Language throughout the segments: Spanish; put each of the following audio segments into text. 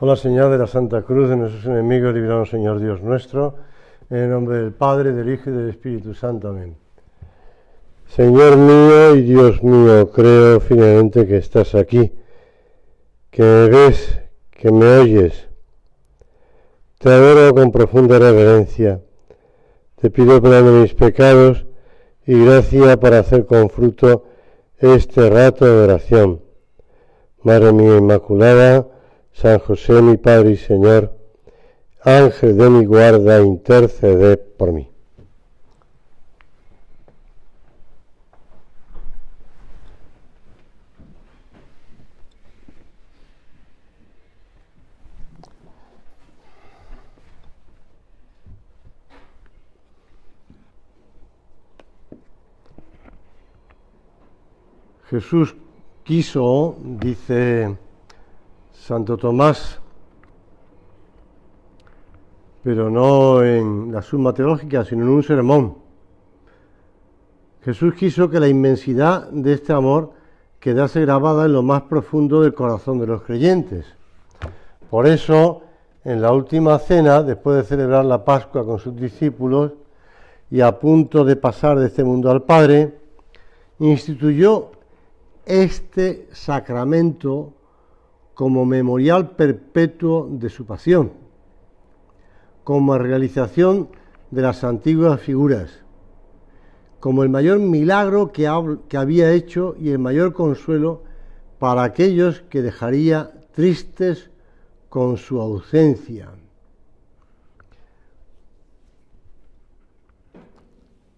Por la señal de la Santa Cruz de nuestros enemigos, líbranos, Señor Dios nuestro, en el nombre del Padre, del Hijo y del Espíritu Santo. Amén. Señor mío y Dios mío, creo firmemente que estás aquí, que me ves, que me oyes. Te adoro con profunda reverencia. Te pido perdón de mis pecados y gracia para hacer con fruto este rato de oración. Madre mía Inmaculada, San José, mi Padre y Señor, Ángel de mi guarda, interceded por mí. Jesús quiso, dice Santo Tomás, pero no en la Suma Teológica, sino en un sermón. Jesús quiso que la inmensidad de este amor quedase grabada en lo más profundo del corazón de los creyentes. Por eso, en la última cena, después de celebrar la Pascua con sus discípulos y a punto de pasar de este mundo al Padre, instituyó este sacramento como memorial perpetuo de su pasión, como realización de las antiguas figuras, como el mayor milagro que había hecho y el mayor consuelo para aquellos que dejaría tristes con su ausencia.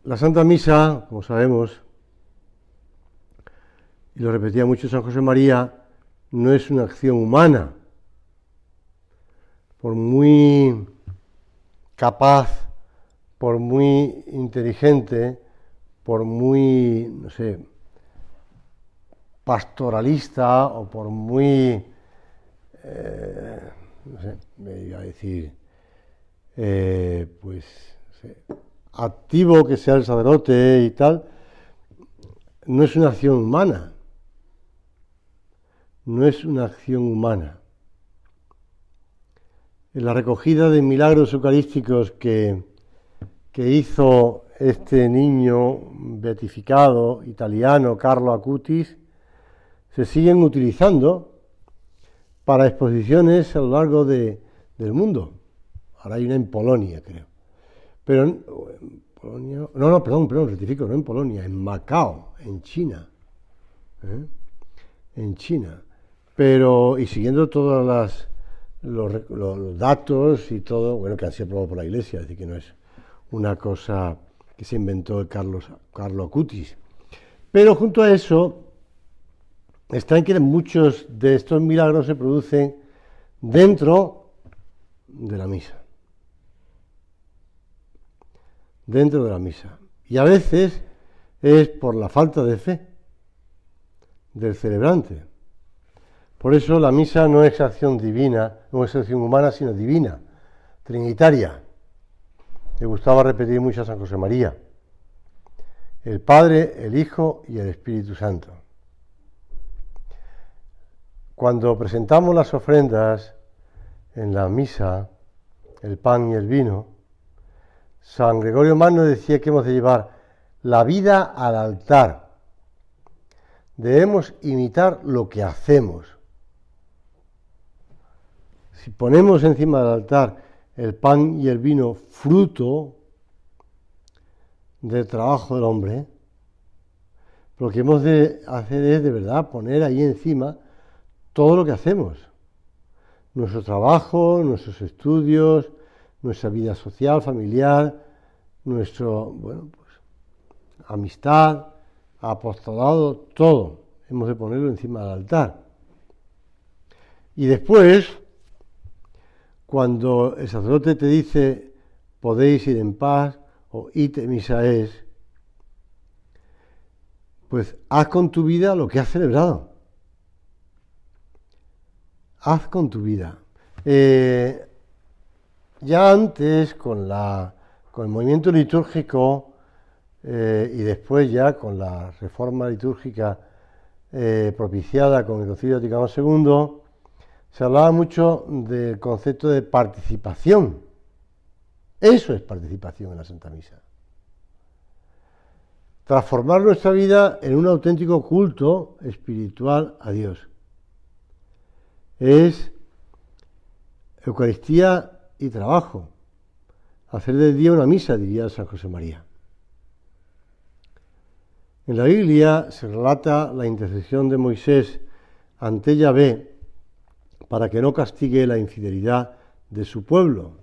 La Santa Misa, como sabemos, y lo repetía mucho San José María, no es una acción humana. Por muy capaz, por muy inteligente, por muy, no sé, pastoralista o por muy, no sé, me iba a decir, pues, no sé, activo que sea el sacerdote y tal, no es una acción humana. No es una acción humana. En la recogida de milagros eucarísticos que hizo este niño beatificado italiano, Carlo Acutis, se siguen utilizando para exposiciones a lo largo del mundo. Ahora hay una en Polonia, creo. Pero en Polonia, perdón, rectifico, no en Polonia, en Macao, en China. En China. Pero, y siguiendo todos los datos y todo, bueno, que han sido aprobados por la Iglesia, es decir, que no es una cosa que se inventó el Carlo Acutis. Pero junto a eso, está en que muchos de estos milagros se producen dentro de la misa. Dentro de la misa. Y a veces es por la falta de fe del celebrante. Por eso la misa no es acción divina, no es acción humana, sino divina, trinitaria. Le gustaba repetir mucho a San José María. El Padre, el Hijo y el Espíritu Santo. Cuando presentamos las ofrendas en la misa, el pan y el vino, San Gregorio Magno decía que hemos de llevar la vida al altar. Debemos imitar lo que hacemos. Si ponemos encima del altar el pan y el vino, fruto del trabajo del hombre, lo que hemos de hacer es de verdad poner ahí encima todo lo que hacemos. Nuestro trabajo, nuestros estudios, nuestra vida social, familiar, nuestro, amistad, apostolado, todo. Hemos de ponerlo encima del altar. Y después, cuando el sacerdote te dice, podéis ir en paz, o ite misa es, pues haz con tu vida lo que has celebrado. Haz con tu vida. Ya antes, con el movimiento litúrgico, y después ya con la reforma litúrgica propiciada con el Concilio Vaticano II, se hablaba mucho del concepto de participación. Eso es participación en la Santa Misa. Transformar nuestra vida en un auténtico culto espiritual a Dios. Es Eucaristía y trabajo. Hacer del día una misa, diría San José María. En la Biblia se relata la intercesión de Moisés ante Yahvé para que no castigue la infidelidad de su pueblo.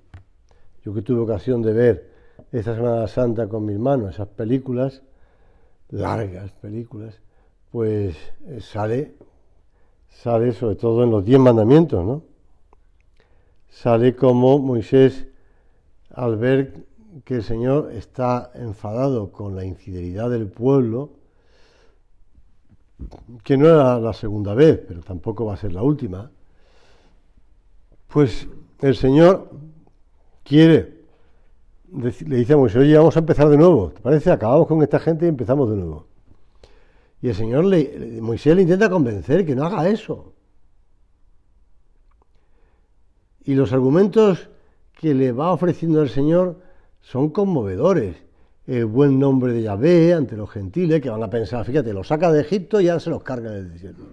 Yo que tuve ocasión de ver esta Semana Santa con mis manos, esas películas, largas películas, pues sale sobre todo en los 10 mandamientos, ¿no? Sale como Moisés, al ver que el Señor está enfadado con la infidelidad del pueblo, que no era la segunda vez, pero tampoco va a ser la última, pues el Señor le dice a Moisés, oye, vamos a empezar de nuevo, ¿te parece? Acabamos con esta gente y empezamos de nuevo. Y el Señor, Moisés le intenta convencer que no haga eso. Y los argumentos que le va ofreciendo el Señor son conmovedores. El buen nombre de Yahvé ante los gentiles, que van a pensar, fíjate, los saca de Egipto y ya se los carga en el desierto.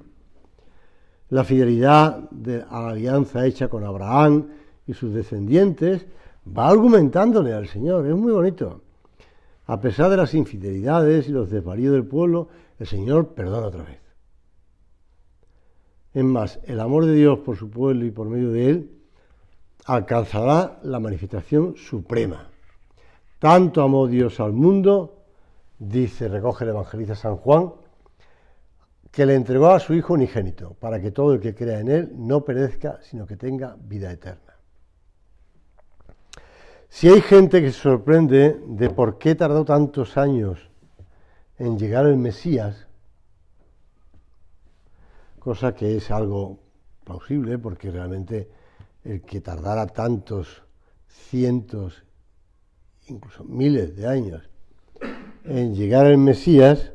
La fidelidad a la alianza hecha con Abraham y sus descendientes, va argumentándole al Señor, es muy bonito. A pesar de las infidelidades y los desvaríos del pueblo, el Señor perdona otra vez. Es más, el amor de Dios por su pueblo y por medio de él alcanzará la manifestación suprema. Tanto amó Dios al mundo, recoge el evangelista San Juan, que le entregó a su Hijo unigénito, para que todo el que crea en él no perezca, sino que tenga vida eterna. Si hay gente que se sorprende de por qué tardó tantos años en llegar el Mesías, cosa que es algo plausible, porque realmente el que tardara tantos cientos, incluso miles de años en llegar el Mesías,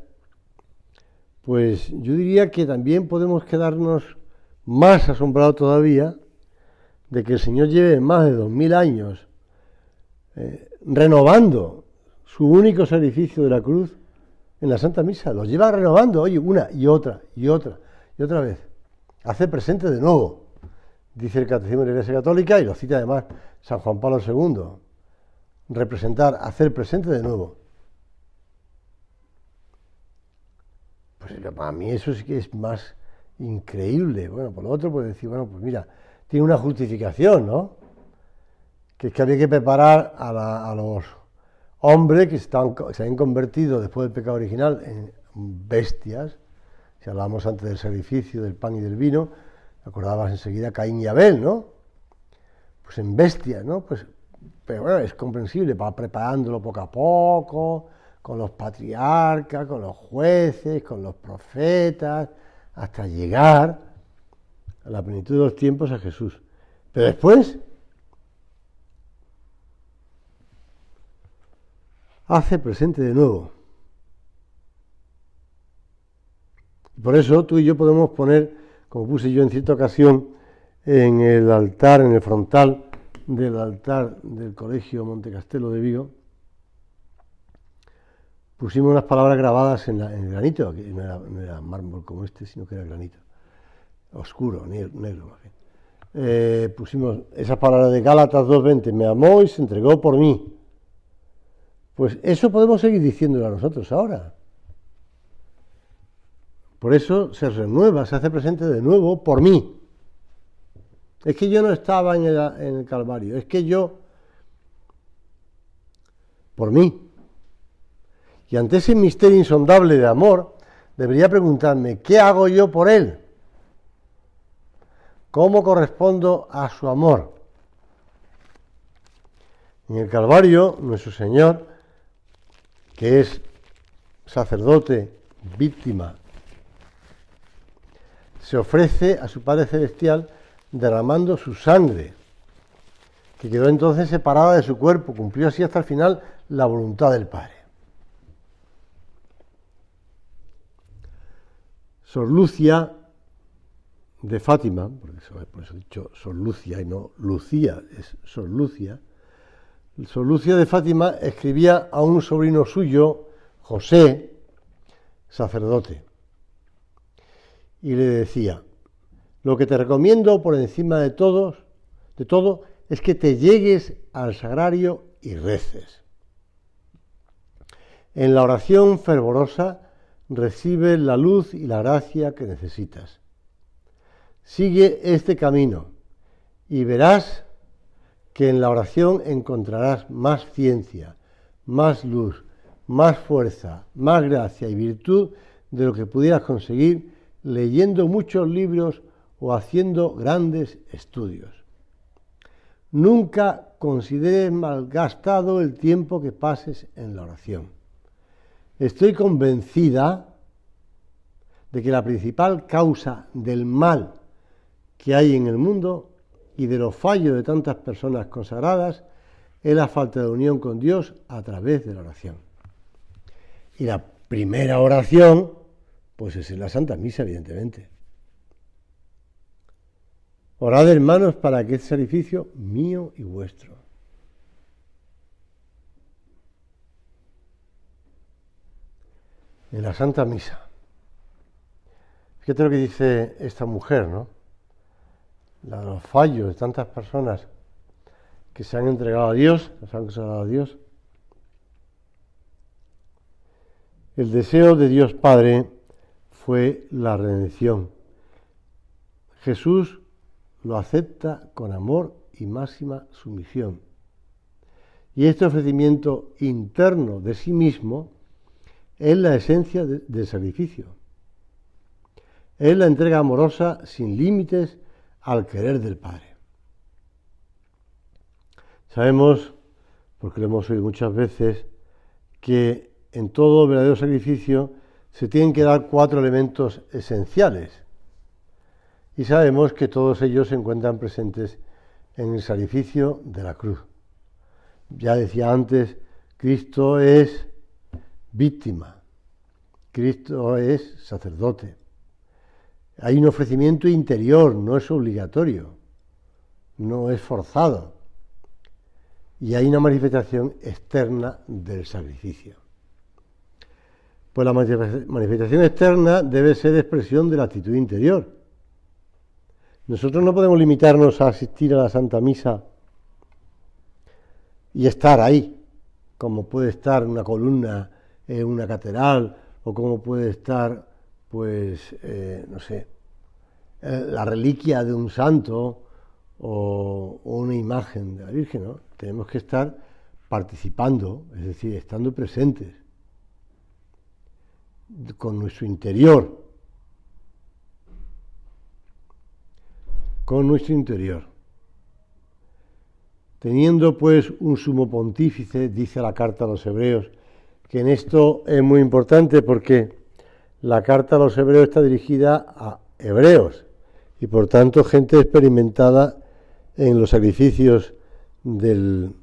pues yo diría que también podemos quedarnos más asombrados todavía de que el Señor lleve más de 2000 años renovando su único sacrificio de la cruz en la Santa Misa. Lo lleva renovando, oye, una y otra y otra y otra vez. Hace presente de nuevo, dice el Catecismo de la Iglesia Católica, y lo cita además San Juan Pablo II. Representar, hacer presente de nuevo. Pues para mí eso sí que es más increíble. Bueno, por lo otro puedes decir, bueno, pues mira, tiene una justificación, ¿no? Que es que había que preparar a los hombres que se habían convertido después del pecado original en bestias. Si hablábamos antes del sacrificio, del pan y del vino, acordabas enseguida Caín y Abel, ¿no? Pues en bestias, ¿no? Pues, pero bueno, es comprensible, va preparándolo poco a poco, con los patriarcas, con los jueces, con los profetas, hasta llegar a la plenitud de los tiempos a Jesús. Pero después hace presente de nuevo. Y por eso tú y yo podemos poner, como puse yo en cierta ocasión, en el altar, en el frontal del altar del Colegio Montecastelo de Vigo, pusimos unas palabras grabadas en el granito, que no era mármol como este, sino que era granito, oscuro, negro más bien. Pusimos esas palabras de Gálatas 2:20, me amó y se entregó por mí. Pues eso podemos seguir diciéndolo a nosotros ahora. Por eso se renueva, se hace presente de nuevo por mí. Es que yo no estaba en el Calvario, es que yo, por mí. Y ante ese misterio insondable de amor, debería preguntarme, ¿qué hago yo por él? ¿Cómo correspondo a su amor? En el Calvario, nuestro Señor, que es sacerdote, víctima, se ofrece a su Padre Celestial derramando su sangre, que quedó entonces separada de su cuerpo, cumplió así hasta el final la voluntad del Padre. Sor Lucia de Fátima, por eso he dicho Sor Lucia y no Lucía, es Sor Lucia. Sor Lucia de Fátima escribía a un sobrino suyo, José, sacerdote, y le decía: lo que te recomiendo por encima de todo, es que te llegues al sagrario y reces. En la oración fervorosa recibes la luz y la gracia que necesitas. Sigue este camino y verás que en la oración encontrarás más ciencia, más luz, más fuerza, más gracia y virtud de lo que pudieras conseguir leyendo muchos libros o haciendo grandes estudios. Nunca consideres malgastado el tiempo que pases en la oración. Estoy convencida de que la principal causa del mal que hay en el mundo y de los fallos de tantas personas consagradas es la falta de unión con Dios a través de la oración. Y la primera oración, pues es en la Santa Misa, evidentemente. Orad, hermanos, para que este sacrificio mío y vuestro. En la Santa Misa. Fíjate lo que dice esta mujer, ¿no? Los fallos de tantas personas que se han entregado a Dios, que se han consagrado a Dios. El deseo de Dios Padre fue la redención. Jesús lo acepta con amor y máxima sumisión. Y este ofrecimiento interno de sí mismo es la esencia del sacrificio. Es la entrega amorosa sin límites al querer del Padre. Sabemos, porque lo hemos oído muchas veces, que en todo verdadero sacrificio se tienen que dar 4 elementos esenciales. Y sabemos que todos ellos se encuentran presentes en el sacrificio de la cruz. Ya decía antes, Cristo es víctima, Cristo es sacerdote. Hay un ofrecimiento interior, no es obligatorio, no es forzado. Y hay una manifestación externa del sacrificio. Pues la manifestación externa debe ser expresión de la actitud interior. Nosotros no podemos limitarnos a asistir a la Santa Misa y estar ahí, como puede estar una columna en una catedral, o como puede estar, la reliquia de un santo o una imagen de la Virgen, ¿no? Tenemos que estar participando, es decir, estando presentes con nuestro interior, Teniendo pues un sumo pontífice, dice la carta a los Hebreos, que en esto es muy importante porque la carta a los Hebreos está dirigida a hebreos y por tanto gente experimentada en los sacrificios del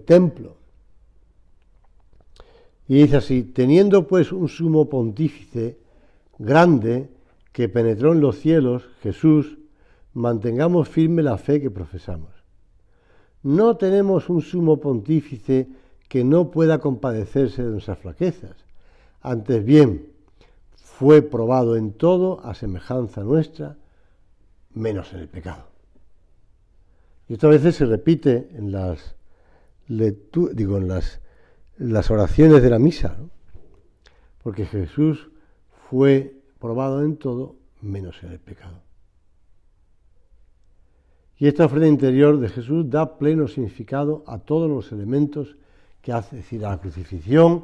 templo. Y dice así: teniendo pues un sumo pontífice grande que penetró en los cielos, Jesús, mantengamos firme la fe que profesamos. No tenemos un sumo pontífice que no pueda compadecerse de nuestras flaquezas. Antes bien, fue probado en todo a semejanza nuestra, menos en el pecado. Y esto a veces se repite en las oraciones de la misa, ¿no? Porque Jesús fue probado en todo, menos en el pecado. Y esta ofrenda interior de Jesús da pleno significado a todos los elementos que hace, es decir, a la crucifixión,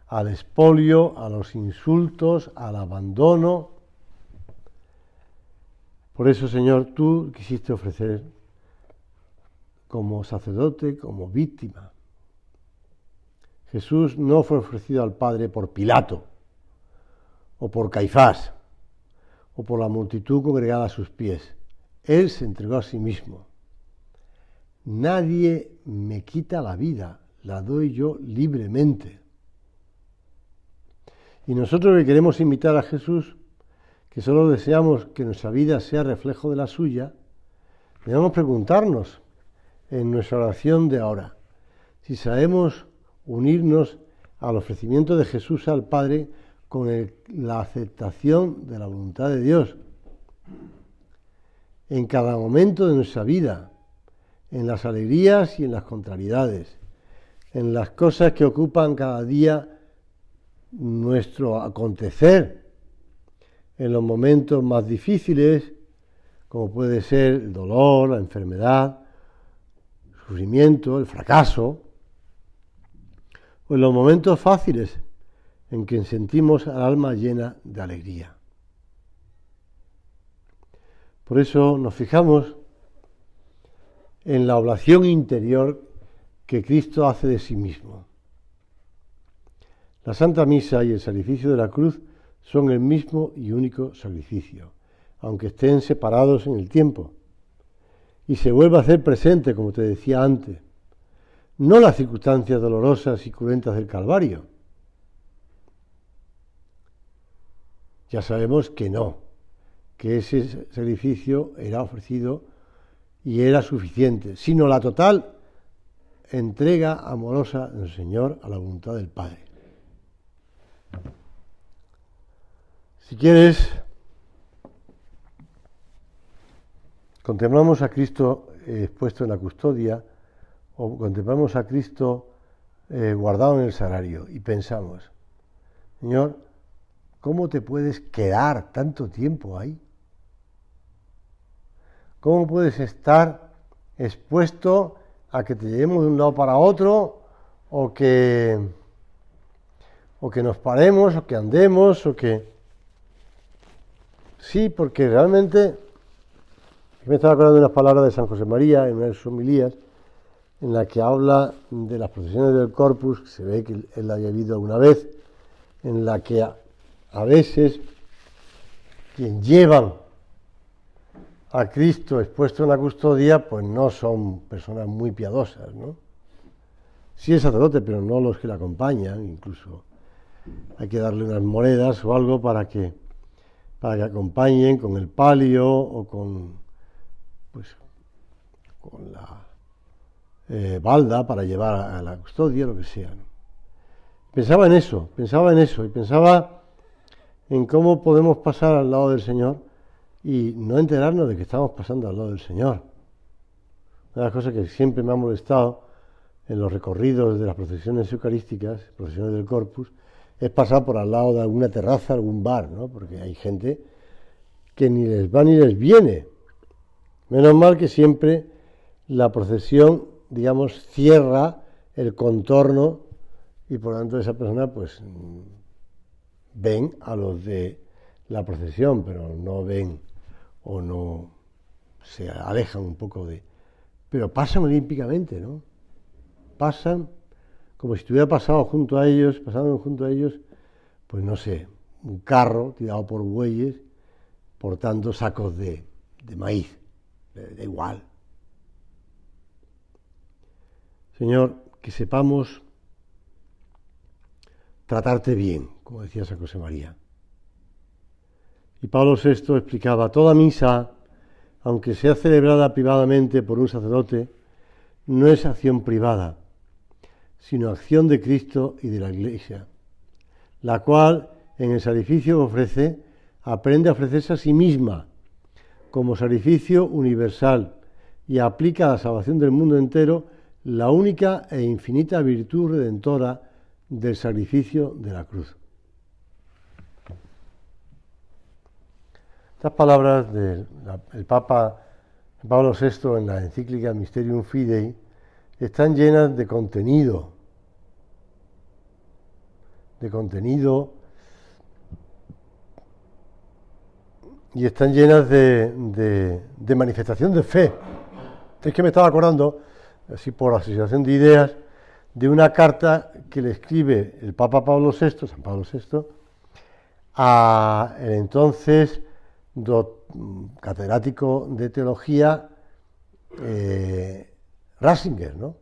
al expolio, a los insultos, al abandono. Por eso, Señor, tú quisiste ofrecer como sacerdote, como víctima. Jesús no fue ofrecido al Padre por Pilato, o por Caifás, o por la multitud congregada a sus pies. Él se entregó a sí mismo. Nadie me quita la vida, la doy yo libremente. Y nosotros que queremos imitar a Jesús, que solo deseamos que nuestra vida sea reflejo de la suya, debemos preguntarnos en nuestra oración de ahora si sabemos unirnos al ofrecimiento de Jesús al Padre con la aceptación de la voluntad de Dios en cada momento de nuestra vida, en las alegrías y en las contrariedades, en las cosas que ocupan cada día nuestro acontecer, en los momentos más difíciles, como puede ser el dolor, la enfermedad, el sufrimiento, el fracaso, o en los momentos fáciles en que sentimos al alma llena de alegría. Por eso nos fijamos en la oblación interior que Cristo hace de sí mismo. La Santa Misa y el sacrificio de la cruz son el mismo y único sacrificio, aunque estén separados en el tiempo. Y se vuelve a hacer presente, como te decía antes, no las circunstancias dolorosas y cruentas del Calvario. Ya sabemos que no, que ese sacrificio era ofrecido y era suficiente, sino la total entrega amorosa del Señor a la voluntad del Padre. Si quieres, contemplamos a Cristo expuesto en la custodia o contemplamos a Cristo guardado en el sagrario y pensamos, Señor, ¿cómo te puedes quedar tanto tiempo ahí? ¿Cómo puedes estar expuesto a que te llevemos de un lado para otro o que nos paremos o que andemos o que... Sí, porque realmente me estaba acordando de unas palabras de San José María en una de sus homilías en la que habla de las procesiones del Corpus, que se ve que él la había vivido alguna vez, en la que a veces quien llevan a Cristo expuesto en la custodia, pues no son personas muy piadosas, ¿no? Sí es sacerdote, pero no los que le acompañan, incluso hay que darle unas monedas o algo para que acompañen con el palio o con la balda para llevar a la custodia, lo que sea, ¿no? Pensaba en eso y pensaba en cómo podemos pasar al lado del Señor y no enterarnos de que estamos pasando al lado del Señor. Una de las cosas que siempre me ha molestado en los recorridos de las procesiones eucarísticas, procesiones del Corpus, es pasar por al lado de alguna terraza, algún bar, ¿no? Porque hay gente que ni les va ni les viene. Menos mal que siempre la procesión, digamos, cierra el contorno y por lo tanto esa persona pues ven a los de la procesión, pero no ven o no se alejan un poco de... Pero pasan olímpicamente, ¿no? Pasan como si estuviera pasando junto a ellos, pues no sé, un carro tirado por bueyes portando sacos de maíz, da igual. Señor, que sepamos tratarte bien, como decía San José María. Y Pablo VI explicaba, toda misa, aunque sea celebrada privadamente por un sacerdote, no es acción privada, sino acción de Cristo y de la Iglesia, la cual, en el sacrificio que ofrece, aprende a ofrecerse a sí misma como sacrificio universal y aplica a la salvación del mundo entero la única e infinita virtud redentora del sacrificio de la cruz. Estas palabras del Papa Pablo VI en la encíclica Mysterium Fidei están llenas de contenido y están llenas de manifestación de fe. Es que me estaba acordando, así por asociación de ideas, de una carta que le escribe el Papa Pablo VI, San Pablo VI, a el entonces catedrático de teología Ratzinger, ¿no?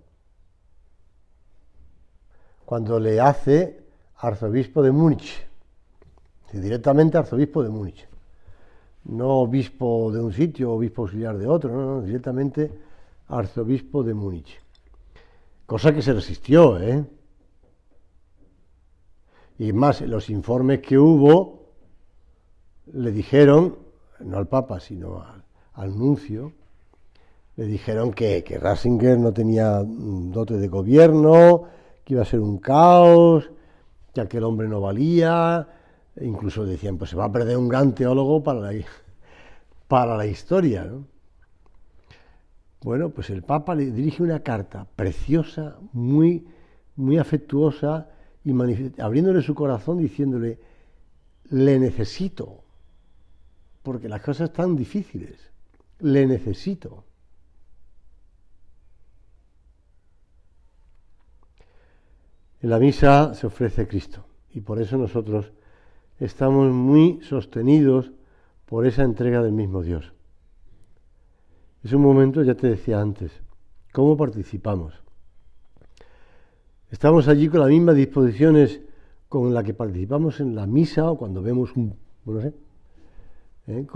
Cuando le hace arzobispo de Múnich, directamente arzobispo de Múnich. no obispo de un sitio, obispo auxiliar de otro, no, directamente arzobispo de Múnich. Cosa que se resistió, ¿eh? Y más, los informes que hubo le dijeron, no al Papa, sino al nuncio, le dijeron que Ratzinger no tenía dote de gobierno, que iba a ser un caos, que aquel hombre no valía, e incluso decían, pues se va a perder un gran teólogo para la historia, ¿no? Bueno, pues el Papa le dirige una carta preciosa, muy, muy afectuosa, y abriéndole su corazón, diciéndole, le necesito, porque las cosas están difíciles, le necesito. En la misa se ofrece Cristo, y por eso nosotros estamos muy sostenidos por esa entrega del mismo Dios. Es un momento, ya te decía antes, ¿cómo participamos? Estamos allí con las mismas disposiciones con las que participamos en la misa o cuando vemos con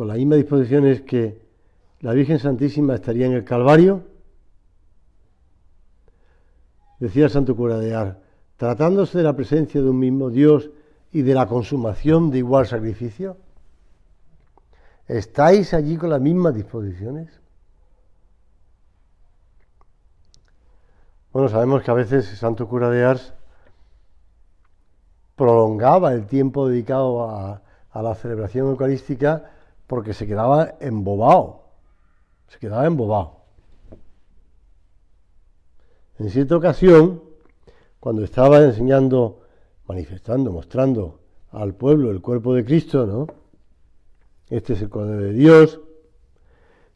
las mismas disposiciones que la Virgen Santísima estaría en el Calvario. Decía el santo cura de Ars, tratándose de la presencia de un mismo Dios y de la consumación de igual sacrificio, ¿estáis allí con las mismas disposiciones? Bueno, sabemos que a veces el santo cura de Ars prolongaba el tiempo dedicado a la celebración eucarística porque se quedaba embobado. En cierta ocasión, cuando estaba enseñando, manifestando, mostrando al pueblo el cuerpo de Cristo, ¿no? Este es el Cordero de Dios,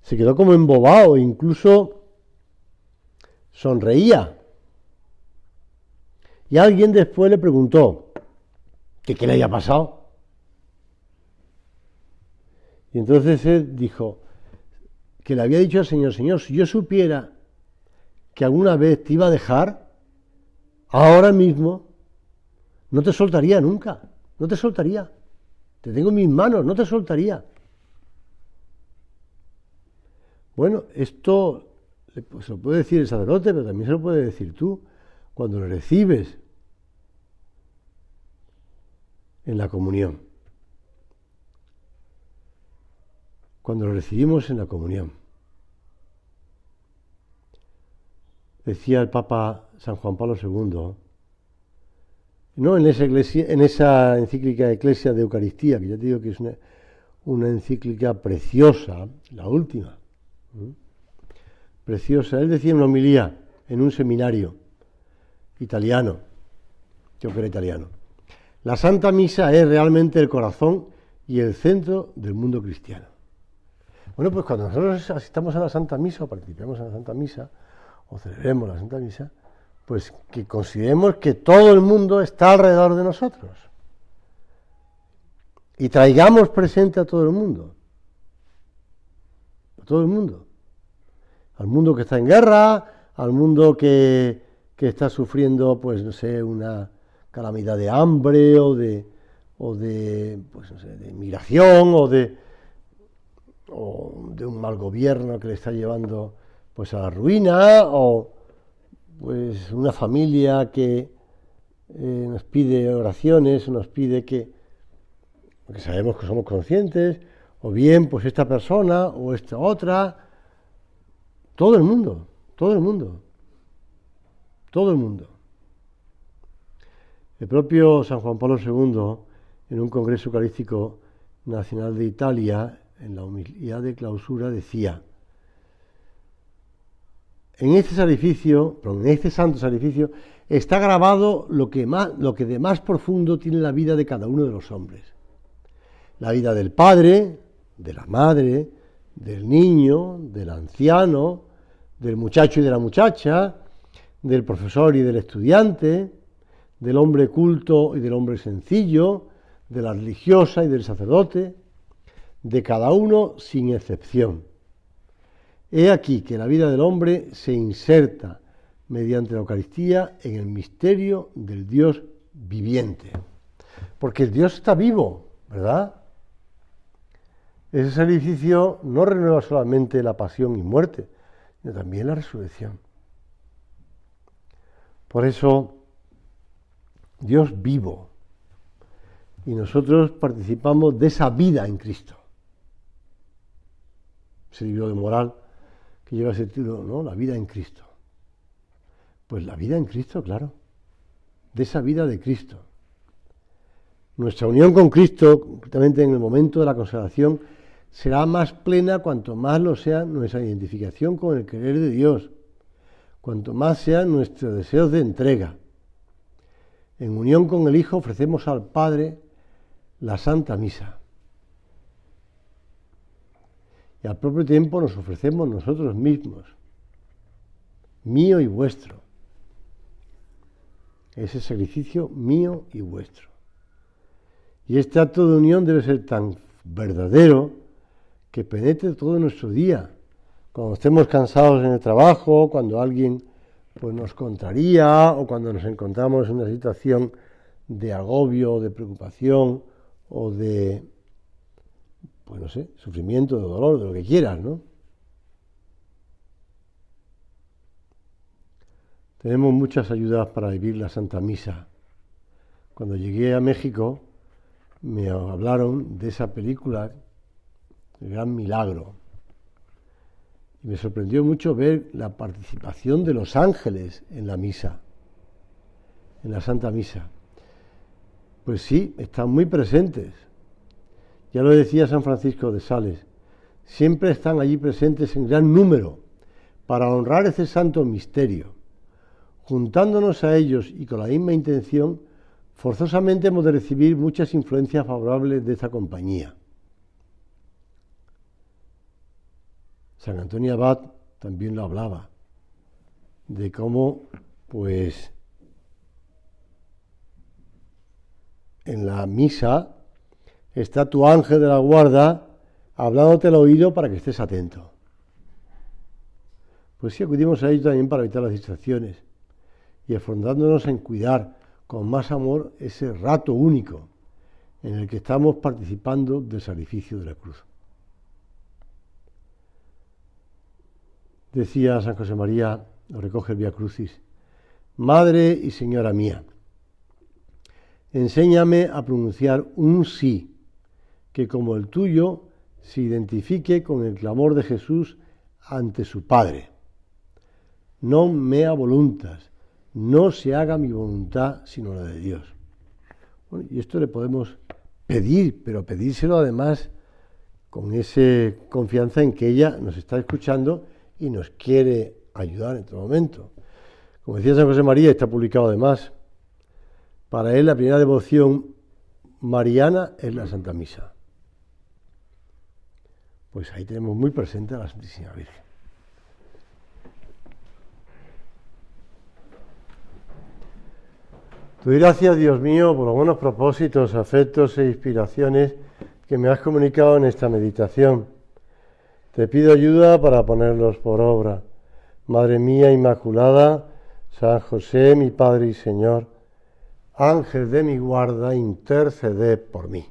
se quedó como embobado, incluso sonreía. Y alguien después le preguntó que qué le había pasado. Y entonces él dijo que le había dicho al Señor, Señor, si yo supiera que alguna vez te iba a dejar, ahora mismo no te soltaría nunca, no te soltaría. Te tengo en mis manos, no te soltaría. Bueno, esto se lo puede decir el sacerdote, pero también se lo puede decir tú cuando lo recibes en la comunión. Cuando lo recibimos en la comunión. Decía el Papa San Juan Pablo II, no en esa encíclica Ecclesia de Eucaristía, que ya te digo que es una encíclica preciosa, la última, preciosa. Él decía en una homilía en un seminario italiano, yo que era italiano, la Santa Misa es realmente el corazón y el centro del mundo cristiano. Bueno, pues cuando nosotros asistamos a la Santa Misa o participemos en la Santa Misa o celebremos la Santa Misa, pues que consideremos que todo el mundo está alrededor de nosotros y traigamos presente a todo el mundo, al mundo que está en guerra, al mundo que está sufriendo, pues no sé, una calamidad de hambre o de pues no sé, de migración o de un mal gobierno que le está llevando pues a la ruina, o pues una familia que nos pide oraciones, nos pide que sabemos que somos conscientes, o bien pues esta persona o esta otra, todo el mundo. El propio San Juan Pablo II, en un congreso eucarístico nacional de Italia, en la homilía de clausura, decía: en este santo sacrificio está grabado lo que de más profundo tiene la vida de cada uno de los hombres. La vida del padre, de la madre, del niño, del anciano, del muchacho y de la muchacha, del profesor y del estudiante, del hombre culto y del hombre sencillo, de la religiosa y del sacerdote, de cada uno sin excepción. He aquí que la vida del hombre se inserta mediante la Eucaristía en el misterio del Dios viviente. Porque el Dios está vivo, ¿verdad? ese sacrificio no renueva solamente la pasión y muerte, sino también la resurrección. Por eso, Dios vivo, y nosotros participamos de esa vida en Cristo. Ese libro de moral que lleva ese título, ¿no? La vida en Cristo. Pues la vida en Cristo, claro, de esa vida de Cristo. Nuestra unión con Cristo, concretamente en el momento de la consagración, será más plena cuanto más lo sea nuestra identificación con el querer de Dios, cuanto más sean nuestros deseos de entrega. En unión con el Hijo ofrecemos al Padre la Santa Misa. Y al propio tiempo nos ofrecemos nosotros mismos, mío y vuestro. Ese sacrificio mío y vuestro. Y este acto de unión debe ser tan verdadero que penetre todo nuestro día. Cuando estemos cansados en el trabajo, cuando alguien pues, nos contraría o cuando nos encontramos en una situación de agobio, de preocupación o de, pues no sé, sufrimiento, de dolor, de lo que quieras, ¿no? Tenemos muchas ayudas para vivir la Santa Misa. Cuando llegué a México me hablaron de esa película, El Gran Milagro. Y me sorprendió mucho ver la participación de los ángeles en la misa, en la Santa Misa. Pues sí, están muy presentes. Ya lo decía San Francisco de Sales, siempre están allí presentes en gran número para honrar ese santo misterio. Juntándonos a ellos y con la misma intención, forzosamente hemos de recibir muchas influencias favorables de esta compañía. San Antonio Abad también lo hablaba, de cómo, pues, en la misa está tu ángel de la guarda hablándote al oído para que estés atento. Pues sí, acudimos a ello también para evitar las distracciones y esforzándonos en cuidar con más amor ese rato único en el que estamos participando del sacrificio de la cruz. Decía San José María, lo recoge el Vía Crucis, Madre y Señora mía, enséñame a pronunciar un sí, que como el tuyo se identifique con el clamor de Jesús ante su Padre. Non mea voluntas, no se haga mi voluntad sino la de Dios. Bueno, y esto le podemos pedir, pero pedírselo además con esa confianza en que ella nos está escuchando y nos quiere ayudar en todo momento. Como decía San José María, está publicado además, para él la primera devoción mariana es la Santa Misa. Pues ahí tenemos muy presente a la Santísima Virgen. Te doy gracias, Dios mío, por los buenos propósitos, afectos e inspiraciones que me has comunicado en esta meditación. Te pido ayuda para ponerlos por obra. Madre mía Inmaculada, San José, mi Padre y Señor, Ángel de mi guarda, interceded por mí.